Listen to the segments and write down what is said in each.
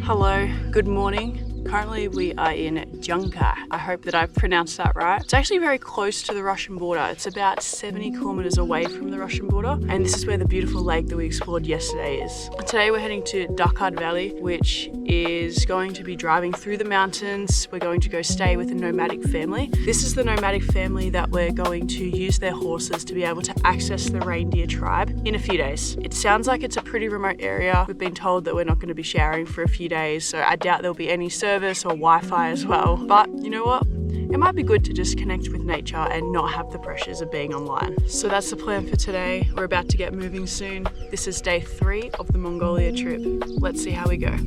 Hello, good morning. Currently we are in Junka. I hope that I've pronounced that right. It's actually very close to the Russian border. It's about 70 kilometers away from the Russian border, and this is where the beautiful lake that we explored yesterday is. Today we're heading to Dakar Valley, which is going to be driving through the mountains. We're going to go stay with a nomadic family. This is the nomadic family that we're going to use their horses to be able to access the reindeer tribe in a few days. It sounds like it's a pretty remote area. We've been told that we're not going to be showering for a few days, so I doubt there'll be any service or Wi-Fi as well. But you know what? It might be good to just connect with nature and not have the pressures of being online. So that's the plan for today. We're about to get moving soon. This is day 3 of the Mongolia trip. Let's see how we go.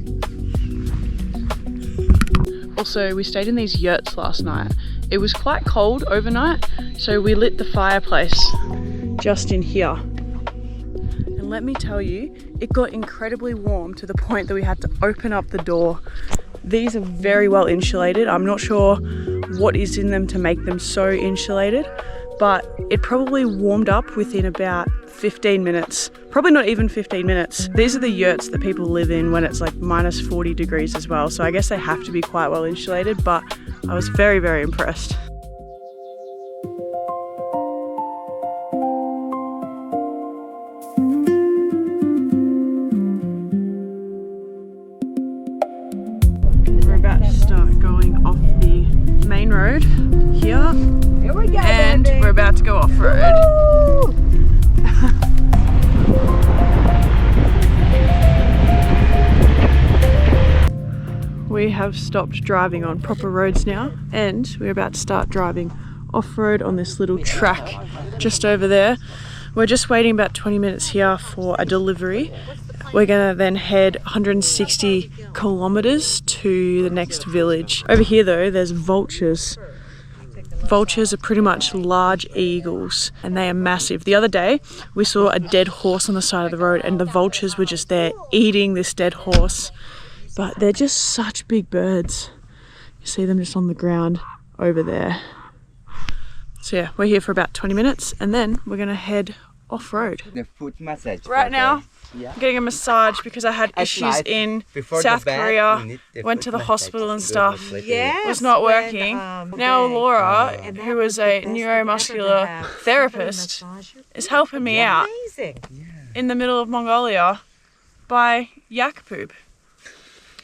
Also, we stayed in these yurts last night. It was quite cold overnight, so we lit the fireplace just in here. And let me tell you, it got incredibly warm to the point that we had to open up the door. These are very well insulated. I'm not sure what is in them to make them so insulated, but it probably warmed up within about 15 minutes. Probably not even 15 minutes. These are the yurts that people live in when it's like minus 40 degrees as well. So I guess they have to be quite well insulated, but I was very, very impressed. We're about to start going off the main road here. Here we go, and baby. We're about to go off-road. We have stopped driving on proper roads now, and we're about to start driving off-road on this little track just over there. We're just waiting about 20 minutes here for a delivery. We're gonna then head 160 kilometers to the next village. Over here though, there's vultures. Vultures are pretty much large eagles, and they are massive. The other day, we saw a dead horse on the side of the road, and the vultures were just there eating this dead horse. But they're just such big birds. You see them just on the ground over there. So yeah, we're here for about 20 minutes, and then we're gonna head off-road. The foot massage. Right now, yeah. I'm getting a massage because I had issues in South Korea. Went to the hospital and stuff. Yes, It was not when, working. Now Laura, who is a neuromuscular therapist, is helping me out Amazing. in the middle of Mongolia by yak poop.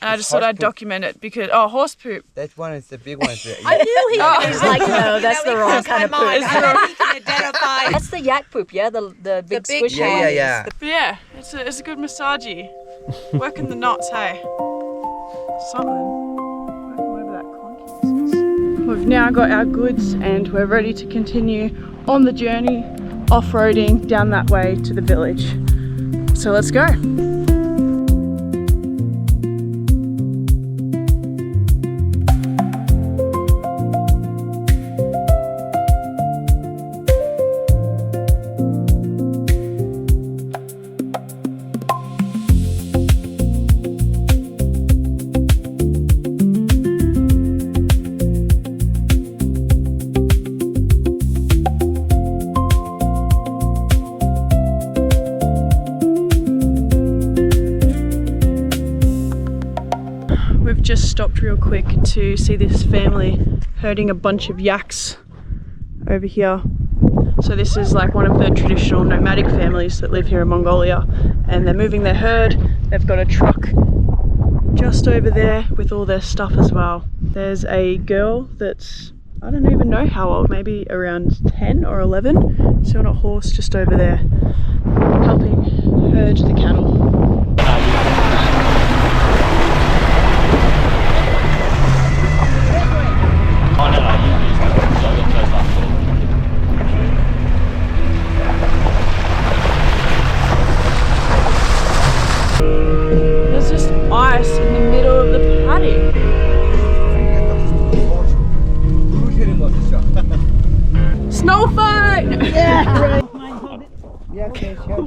And I just thought I'd document it because, horse poop. That one is the big one. I knew he He's like, no, that's the wrong kind of poop. I know he can identify. That's the yak poop, yeah? The big squishy Yeah, one. yeah. But yeah, it's a good massagey. Working the knots, hey. Something. Working whatever that clunky is. We've now got our goods and we're ready to continue on the journey, off-roading down that way to the village. So let's go. We've just stopped real quick to see this family herding a bunch of yaks over here. So this is like one of the traditional nomadic families that live here in Mongolia, and they're moving their herd. They've got a truck just over there with all their stuff as well. There's a girl that's, I don't even know how old, maybe around 10 or 11, still on a horse just over there, helping herd the cattle. There's just ice in the middle of the paddock. Snow fight! Yeah, right. Yeah, okay, sure.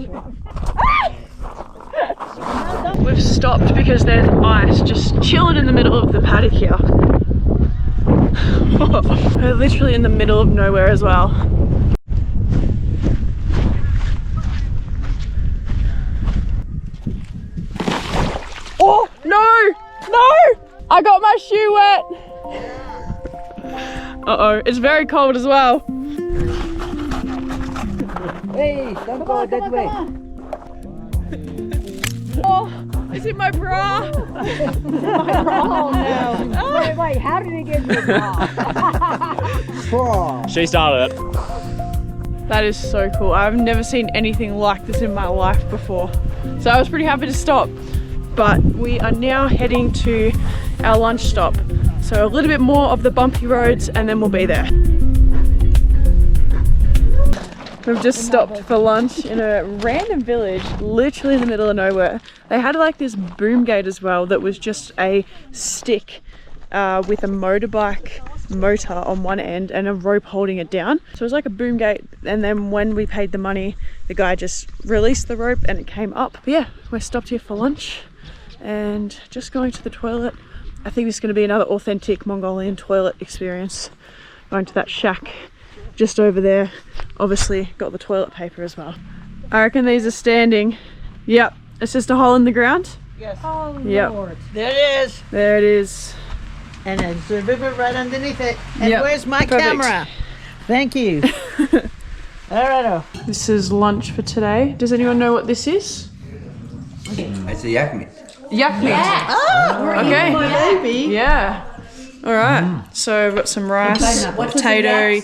We've stopped because there's ice just chilling in the middle of the paddock here. We're literally in the middle of nowhere as well. shoe wet? Uh-oh, it's very cold as well. Hey, don't go that way. Oh, is it my bra? My bra. Oh no. Wait, how did it get in your bra? She started it. That is so cool. I've never seen anything like this in my life before. So I was pretty happy to stop. But we are now heading to our lunch stop. So a little bit more of the bumpy roads and then we'll be there. We've just stopped for lunch in a random village, literally in the middle of nowhere. They had like this boom gate as well that was just a stick with a motorbike motor on one end and a rope holding it down. So it was like a boom gate, and then when we paid the money, the guy just released the rope and it came up. But yeah, we're stopped here for lunch and just going to the toilet. I think this is going to be another authentic Mongolian toilet experience. Going to that shack just over there. Obviously got the toilet paper as well. I reckon these are standing. Yep, it's just a hole in the ground. Yes. Oh Yep. Lord. There it is. There it is. And there's the river right underneath it. And Yep, where's my perfect. camera? Thank you. Alrighto. This is lunch for today. Does anyone know what this is? It's a yak meat. Yak meat. Oh, Okay. my baby. Yeah. All right. So we've got some rice, potato,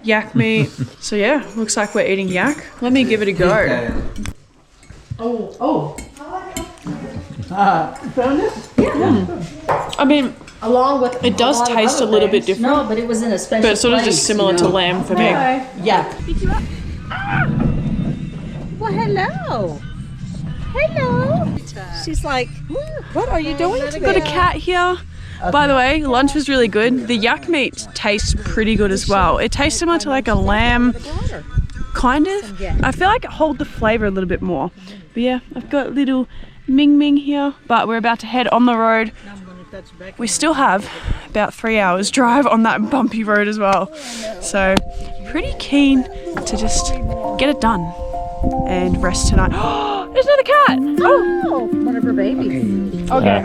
yak meat. So yeah, looks like we're eating yak. Let me give it a go. I mean, Along with it does taste a little bit different, No, but it was in a special but it's sort of place, just similar to lamb for me. Yeah. Well, hello. Hello. She's like, what are you doing We've got a cat here. By the way, lunch was really good. The yak meat tastes pretty good as well. It tastes similar to like a lamb, kind of. I feel like it holds the flavour a little bit more. But yeah, I've got little Ming Ming here, but we're about to head on the road. We still have about 3 hours drive on that bumpy road as well. So pretty keen to just get it done and rest tonight. Oh, there's another cat. Oh, One of her babies. okay.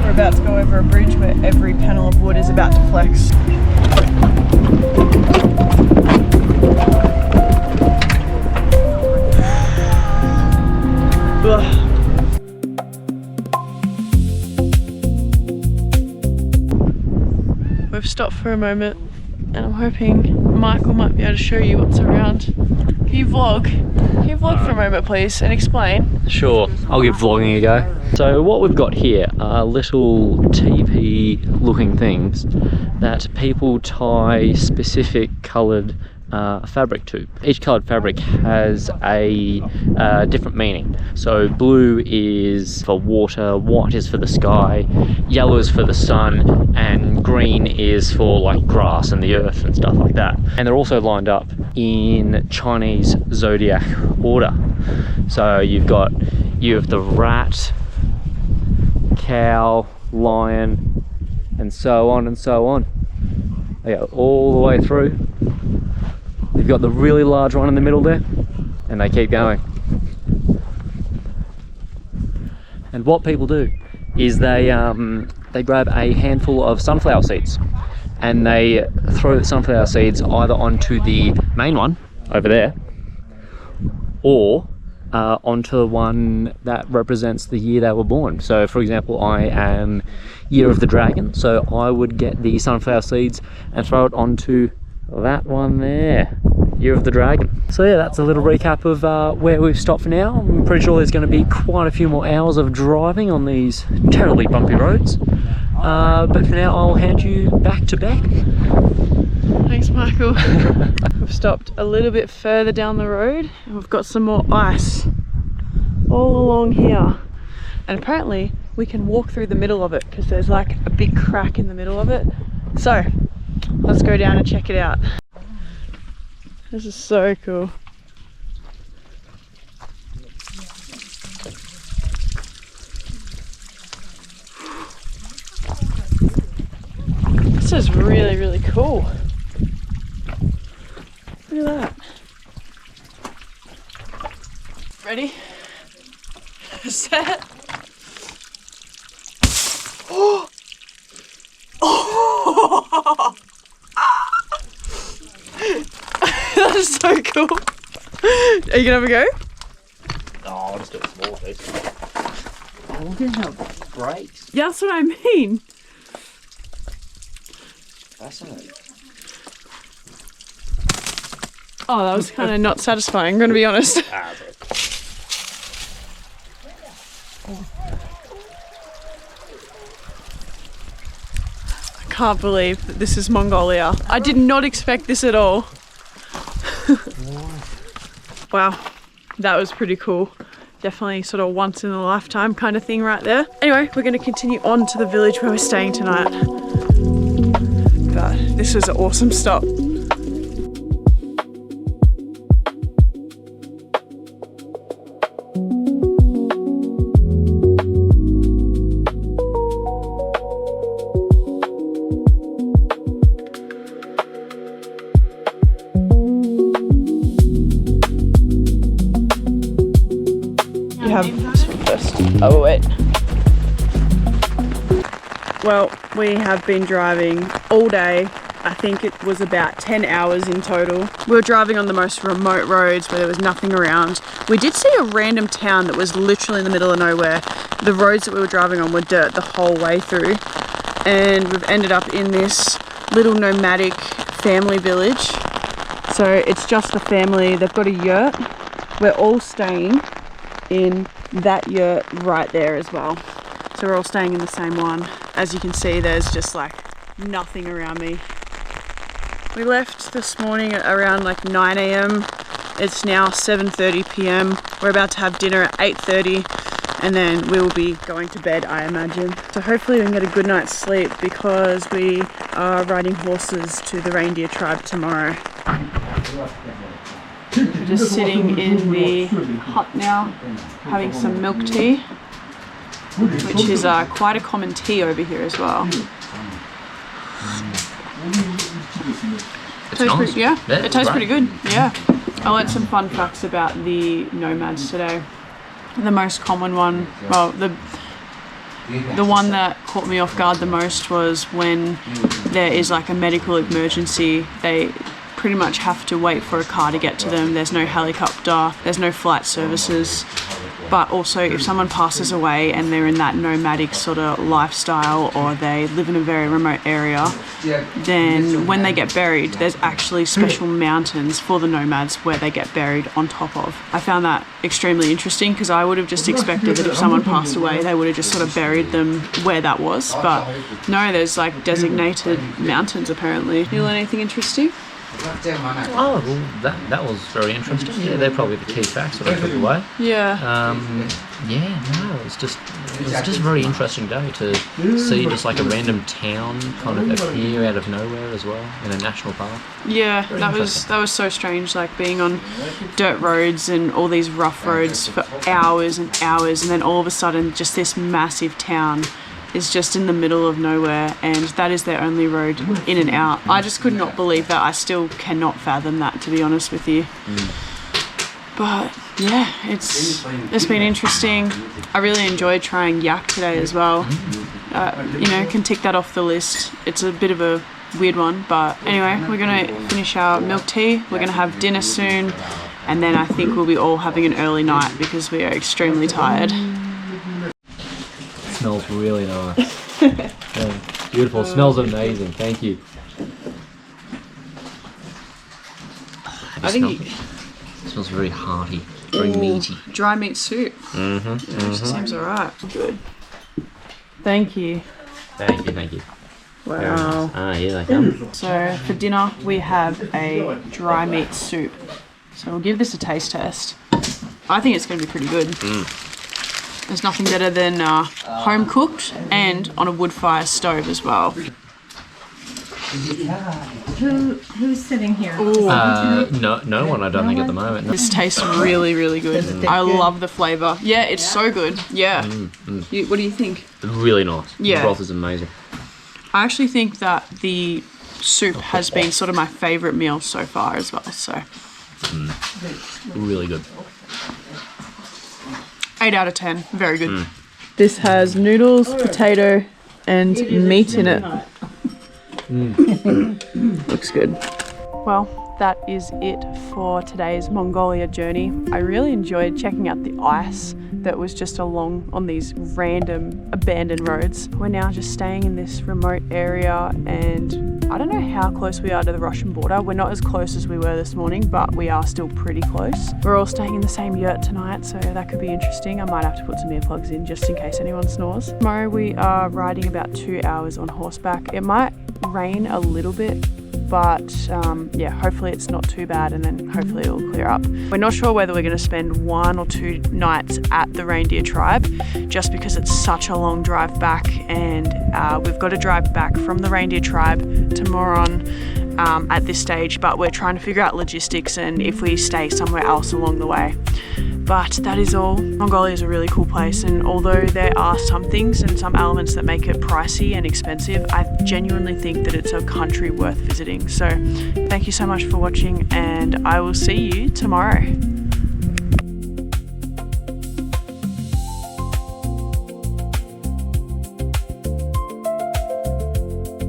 We're about to go over a bridge where every panel of wood is about to flex. Ugh. We've stopped for a moment and I'm hoping Michael might be able to show you what's around. Can you vlog? Can you vlog for a moment please and explain? Sure, I'll give vlogging a go. So what we've got here are little teepee looking things that people tie specific coloured fabric to. Each coloured fabric has a different meaning. So blue is for water, white is for the sky, yellow is for the sun, and green is for like grass and the earth and stuff like that. And they're also lined up in Chinese zodiac order. So you have the rat, cow, lion, and so on and so on. They go all the way through. You've got the really large one in the middle there, and they keep going. And what people do is they grab a handful of sunflower seeds and they throw the sunflower seeds either onto the main one over there or onto the one that represents the year they were born. So for example, I am Year of the Dragon, so I would get the sunflower seeds and throw it onto that one there, Year of the Dragon. So yeah, that's a little recap of where we've stopped for now. I'm pretty sure there's going to be quite a few more hours of driving on these terribly bumpy roads. But for now, I'll hand you back to Beck. Thanks Michael. We've stopped a little bit further down the road and we've got some more ice all along here. And apparently we can walk through the middle of it because there's like a big crack in the middle of it. So let's go down and check it out. This is so cool. This is really, really cool. Look at that. Ready? Set. Oh! Oh! That is so cool. Are you gonna have a go? Oh, I'll just do a small piece. Oh, look at how it breaks. Yeah, that's what I mean. Fascinating. Oh, that was kind of not satisfying, I'm gonna be honest. Ah, that's I can't believe that this is Mongolia. I did not expect this at all. Wow, that was pretty cool. Definitely sort of once in a lifetime kind of thing right there. Anyway, we're gonna continue on to the village where we're staying tonight. But this was an awesome stop. You have first. Oh wait. Well, we have been driving all day. I think it was about 10 hours in total. We were driving on the most remote roads where there was nothing around. We did see a random town that was literally in the middle of nowhere. The roads that we were driving on were dirt the whole way through. And we've ended up in this little nomadic family village. So it's just the family. They've got a yurt. We're all staying in that yurt right there as well. So we're all staying in the same one. As you can see, there's just like nothing around me. We left this morning at around like 9 a.m. It's now 7:30 p.m. We're about to have dinner at 8:30 and then we will be going to bed, I imagine. So hopefully we can get a good night's sleep because we are riding horses to the reindeer tribe tomorrow. We're just sitting in the hut now, having some milk tea, which is quite a common tea over here as well. Tastes pretty, yeah, it tastes pretty good. Yeah, I learned some fun facts about the nomads today. The most common one, well, the one that caught me off guard the most was when there is like a medical emergency. They pretty much have to wait for a car to get to them. There's no helicopter, there's no flight services. But also if someone passes away and they're in that nomadic sort of lifestyle or they live in a very remote area, then when they get buried, there's actually special mountains for the nomads where they get buried on top of. I found that extremely interesting because I would have just expected that if someone passed away, they would have just sort of buried them where that was. But no, there's like designated mountains apparently. You learn anything interesting? Oh, well, that was very interesting. Yeah, they're probably the key facts that I took away. Yeah. It was just a very interesting day to see just like a random town kind of appear out of nowhere as well in a national park. Yeah, that was so strange, like being on dirt roads and all these rough roads for hours and hours, and then all of a sudden just this massive town is just in the middle of nowhere and that is their only road in and out. I just could not believe that. I still cannot fathom that, to be honest with you. But yeah, it's been interesting. I really enjoyed trying yak today as well. You know, can tick that off the list. It's a bit of a weird one, but anyway, we're gonna finish our milk tea. We're gonna have dinner soon, and then I think we'll be all having an early night because we are extremely tired. Smells really nice. Yeah, beautiful. Smells amazing. Thank you. I think it smells very hearty, very meaty. Dry meat soup. Seems alright. Good. Thank you. Thank you. Wow. Ah, here they come. So for dinner we have a dry meat soup. So we'll give this a taste test. I think it's going to be pretty good. There's nothing better than home cooked and on a wood fire stove as well. Who's sitting here? No one, I don't think, at the moment. No. This tastes really, really good. I love the flavour. Yeah, it's so good. Yeah. What do you think? Really nice. Yeah. The broth is amazing. I actually think that the soup has been sort of my favourite meal so far as well. So really good. 8 out of 10. Very good. This has noodles, potato, and meat in it. Looks good. Well, that is it for today's Mongolia journey. I really enjoyed checking out the ice that was just along on these random abandoned roads. We're now just staying in this remote area, and I don't know how close we are to the Russian border. We're not as close as we were this morning, but we are still pretty close. We're all staying in the same yurt tonight, so that could be interesting. I might have to put some earplugs in just in case anyone snores. Tomorrow we are riding about 2 hours on horseback. It might rain a little bit, but yeah, hopefully it's not too bad, and then hopefully it'll clear up. We're not sure whether we're going to spend 1 or 2 nights at the reindeer tribe, just because it's such a long drive back, and we've got to drive back from the reindeer tribe to Moron at this stage, but we're trying to figure out logistics and if we stay somewhere else along the way. But that is all. Mongolia is a really cool place, and although there are some things and some elements that make it pricey and expensive, I genuinely think that it's a country worth visiting. So thank you so much for watching, and I will see you tomorrow.